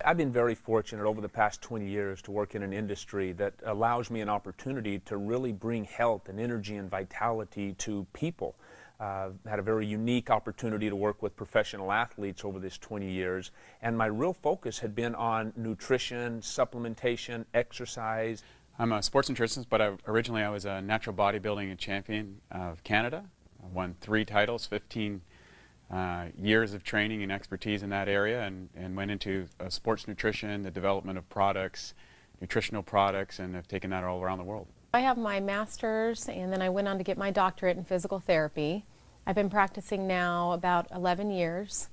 I've been very fortunate over the past 20 years to work in an industry that allows me an opportunity to really bring health and energy and vitality to people. Had a very unique opportunity to work with professional athletes over this 20 years, and my real focus had been on nutrition, supplementation, exercise. I'm a sports nutritionist, but originally I was a natural bodybuilding champion of Canada. I won 3 titles, 15 years of training and expertise in that area, and went into sports nutrition, the development of products, nutritional products, and have taken that all around the world. I have my master's, and then I went on to get my doctorate in physical therapy. I've been practicing now about 11 years,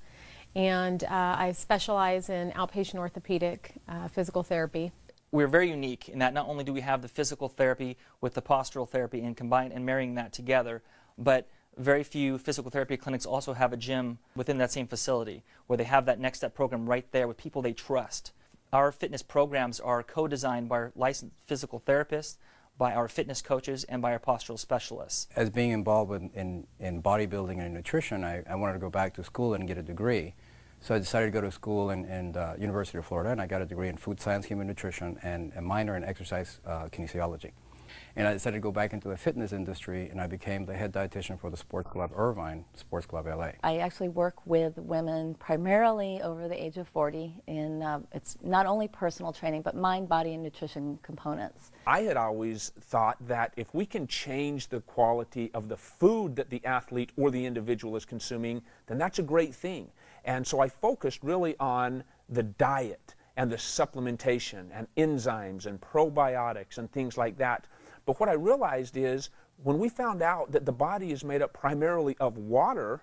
and I specialize in outpatient orthopedic physical therapy. We're very unique in that not only do we have the physical therapy with the postural therapy and combine and marrying that together, but very few physical therapy clinics also have a gym within that same facility where they have that next step program right there with people they trust. Our fitness programs are co-designed by our licensed physical therapists, by our fitness coaches, and by our postural specialists. As being involved in bodybuilding and nutrition, I wanted to go back to school and get a degree. So I decided to go to school in University of Florida, and I got a degree in food science, human nutrition, and a minor in exercise kinesiology. And I decided to go back into the fitness industry, and I became the head dietitian for the Sports Club Irvine, Sports Club LA. I actually work with women primarily over the age of 40, and it's not only personal training, but mind, body, and nutrition components. I had always thought that if we can change the quality of the food that the athlete or the individual is consuming, then that's a great thing. And so I focused really on the diet and the supplementation and enzymes and probiotics and things like that. But what I realized is when we found out that the body is made up primarily of water,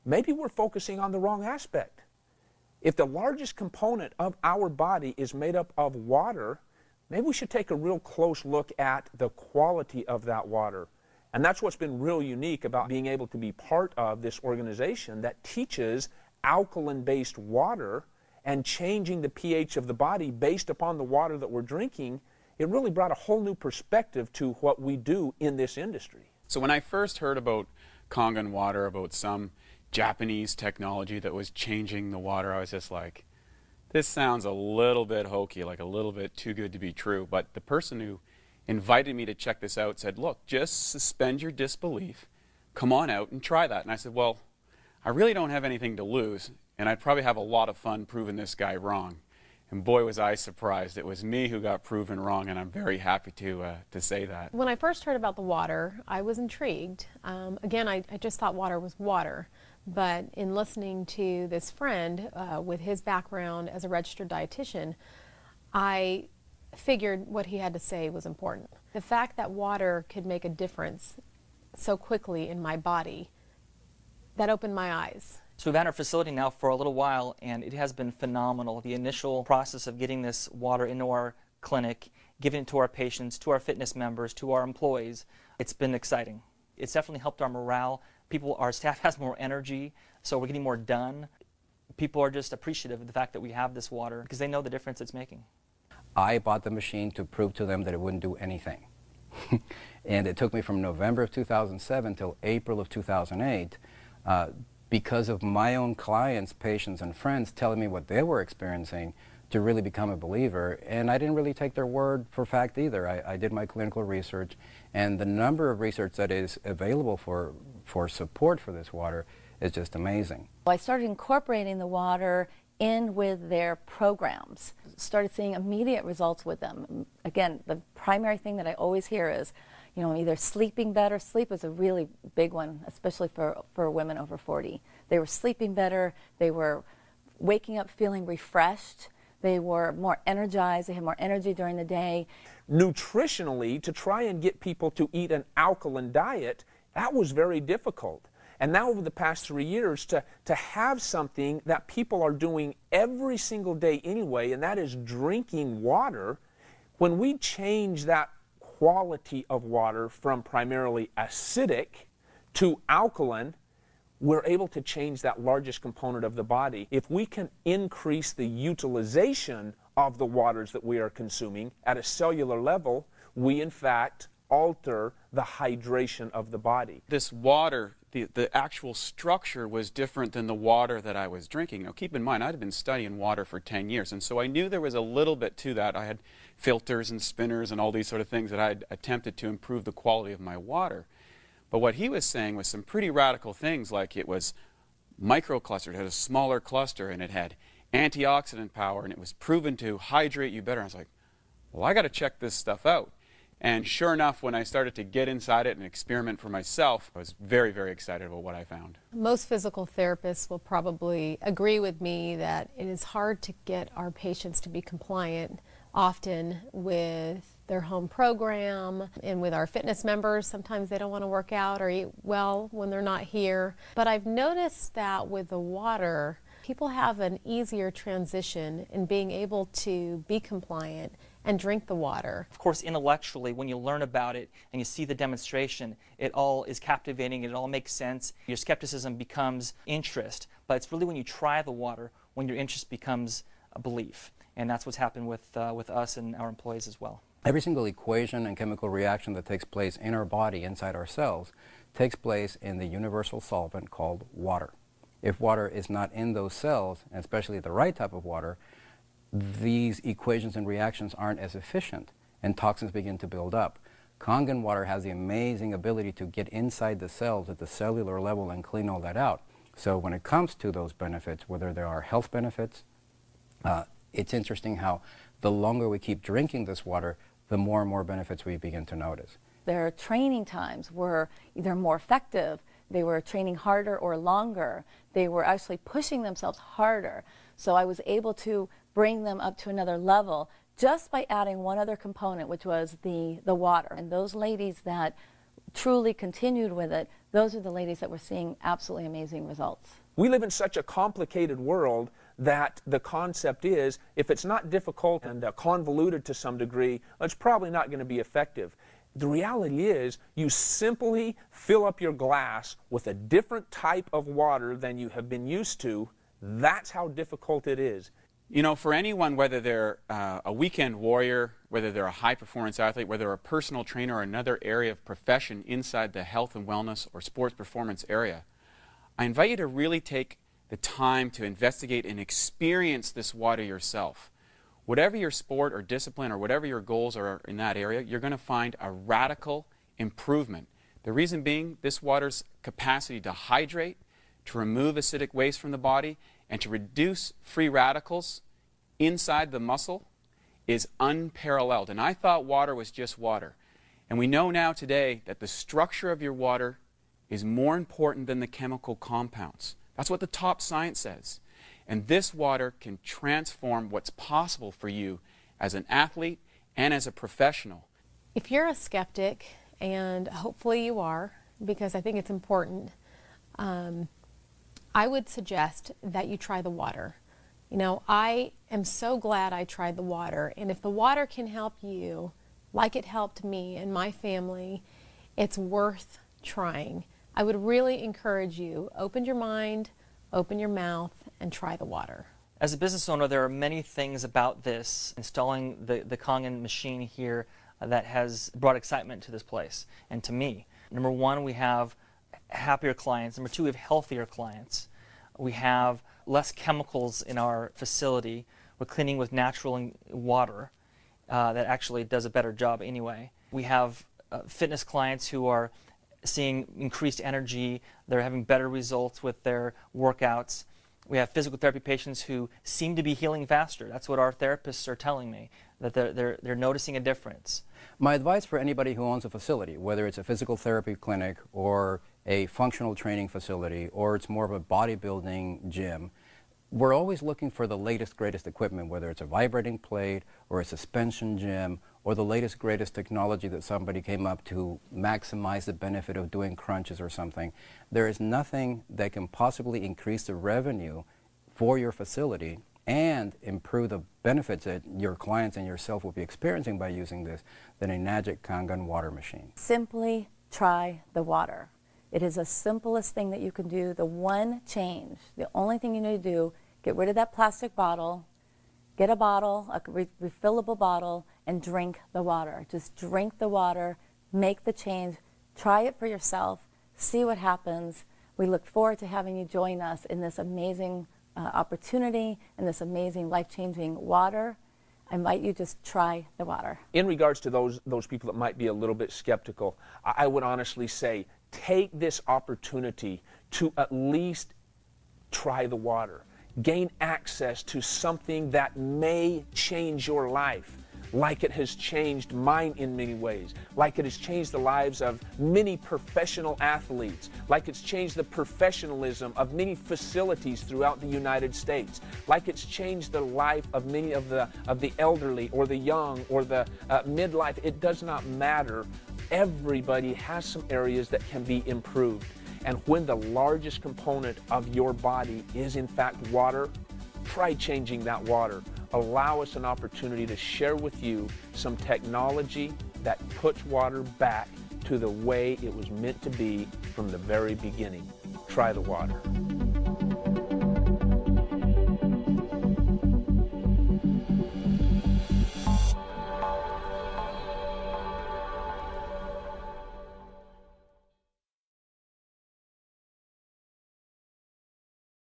maybe we're focusing on the wrong aspect. If the largest component of our body is made up of water, maybe we should take a real close look at the quality of that water. And that's what's been real unique about being able to be part of this organization that teaches alkaline-based water and changing the pH of the body based upon the water that we're drinking. It really brought a whole new perspective to what we do in this industry. So when I first heard about Kangen Water, about some Japanese technology that was changing the water, I was just like, this sounds a little bit hokey, like a little bit too good to be true. But the person who invited me to check this out said, look, just suspend your disbelief, come on out and try that. And I said, well, I really don't have anything to lose, and I'd probably have a lot of fun proving this guy wrong. And boy, was I surprised. It was me who got proven wrong, and I'm very happy to say that. When I first heard about the water, I was intrigued. Again, I just thought water was water. But in listening to this friend with his background as a registered dietitian, I figured what he had to say was important. The fact that water could make a difference so quickly in my body, that opened my eyes. So we've had our facility now for a little while, and it has been phenomenal. The initial process of getting this water into our clinic, giving it to our patients, to our fitness members, to our employees, it's been exciting. It's definitely helped our morale. Our staff has more energy, so we're getting more done. People are just appreciative of the fact that we have this water because they know the difference it's making. I bought the machine to prove to them that it wouldn't do anything. And it took me from November of 2007 till April of 2008 because of my own clients, patients, and friends telling me what they were experiencing to really become a believer. And I didn't really take their word for fact either. I did my clinical research, and the number of research that is available for support for this water is just amazing. I started incorporating the water in with their programs. Started seeing immediate results with them. Again, the primary thing that I always hear is, you know, either sleeping better. Sleep is a really big one, especially for women over 40. They were sleeping better. They were waking up feeling refreshed. They were more energized. They had more energy during the day. Nutritionally, to try and get people to eat an alkaline diet, that was very difficult. And now over the past 3 years, to have something that people are doing every single day anyway, and that is drinking water, when we change that quality of water from primarily acidic to alkaline, we're able to change that largest component of the body. If we can increase the utilization of the waters that we are consuming at a cellular level, we in fact alter the hydration of the body. This water the actual structure was different than the water that I was drinking. Now keep in mind, I'd been studying water for 10 years, and so I knew there was a little bit to that. I had filters and spinners and all these sort of things that I had attempted to improve the quality of my water. But what he was saying was some pretty radical things, like it was microclustered, it had a smaller cluster, and it had antioxidant power, and it was proven to hydrate you better. I was like, well, I got to check this stuff out. And sure enough, when I started to get inside it and experiment for myself, I was very, very excited about what I found. Most physical therapists will probably agree with me that it is hard to get our patients to be compliant often with their home program and with our fitness members. Sometimes they don't want to work out or eat well when they're not here. But I've noticed that with the water, people have an easier transition in being able to be compliant and drink the water. Of course, intellectually, when you learn about it and you see the demonstration, it all is captivating, it all makes sense. Your skepticism becomes interest, but it's really when you try the water when your interest becomes a belief. And that's what's happened with us and our employees as well. Every single equation and chemical reaction that takes place in our body, inside our cells, takes place in the universal solvent called water. If water is not in those cells, and especially the right type of water, these equations and reactions aren't as efficient, and toxins begin to build up. Kangen water has the amazing ability to get inside the cells at the cellular level and clean all that out. So when it comes to those benefits, whether there are health benefits, it's interesting how the longer we keep drinking this water, the more and more benefits we begin to notice. Their training times were either more effective, they were training harder or longer, they were actually pushing themselves harder. So I was able to bring them up to another level just by adding one other component, which was the water. And those ladies that truly continued with it, those are the ladies that were seeing absolutely amazing results. We live in such a complicated world that the concept is, if it's not difficult and convoluted to some degree, it's probably not going to be effective. The reality is, you simply fill up your glass with a different type of water than you have been used to. That's how difficult it is. You know, for anyone, whether they're a weekend warrior, whether they're a high-performance athlete, whether they're a personal trainer or another area of profession inside the health and wellness or sports performance area, I invite you to really take the time to investigate and experience this water yourself. Whatever your sport or discipline or whatever your goals are in that area, you're going to find a radical improvement. The reason being, this water's capacity to hydrate, to remove acidic waste from the body, and to reduce free radicals inside the muscle is unparalleled. And I thought water was just water. And we know now today that the structure of your water is more important than the chemical compounds. That's what the top science says. And this water can transform what's possible for you as an athlete and as a professional. If you're a skeptic, and hopefully you are, because I think it's important, I would suggest that you try the water. You know, I am so glad I tried the water, and if the water can help you, like it helped me and my family, it's worth trying. I would really encourage you, open your mind, open your mouth, and try the water. As a business owner, there are many things about this, installing the Kangen machine here, that has brought excitement to this place and to me. Number one, we have happier clients. Number two, we have healthier clients. We have less chemicals in our facility. We're cleaning with natural water that actually does a better job anyway. We have fitness clients who are seeing increased energy. They're having better results with their workouts. We have physical therapy patients who seem to be healing faster. That's what our therapists are telling me, that they're noticing a difference. My advice for anybody who owns a facility, whether it's a physical therapy clinic or a functional training facility or it's more of a bodybuilding gym, we're always looking for the latest, greatest equipment, whether it's a vibrating plate or a suspension gym or the latest, greatest technology that somebody came up to maximize the benefit of doing crunches or something. There is nothing that can possibly increase the revenue for your facility and improve the benefits that your clients and yourself will be experiencing by using this than a magic Kangen water machine. Simply try the water. It is the simplest thing that you can do. The one change, the only thing you need to do, get rid of that plastic bottle, get a bottle, a refillable bottle, and drink the water. Just drink the water, make the change, try it for yourself, see what happens. We look forward to having you join us in this amazing opportunity and this amazing life-changing water. I invite you to just try the water. In regards to those people that might be a little bit skeptical, I would honestly say take this opportunity to at least try the water. Gain access to something that may change your life, like it has changed mine in many ways, like it has changed the lives of many professional athletes, like it's changed the professionalism of many facilities throughout the United States, like it's changed the life of many of the elderly or the young or the midlife. It does not matter. Everybody has some areas that can be improved. And when the largest component of your body is in fact water, try changing that water. Allow us an opportunity to share with you some technology that puts water back to the way it was meant to be from the very beginning. Try the water.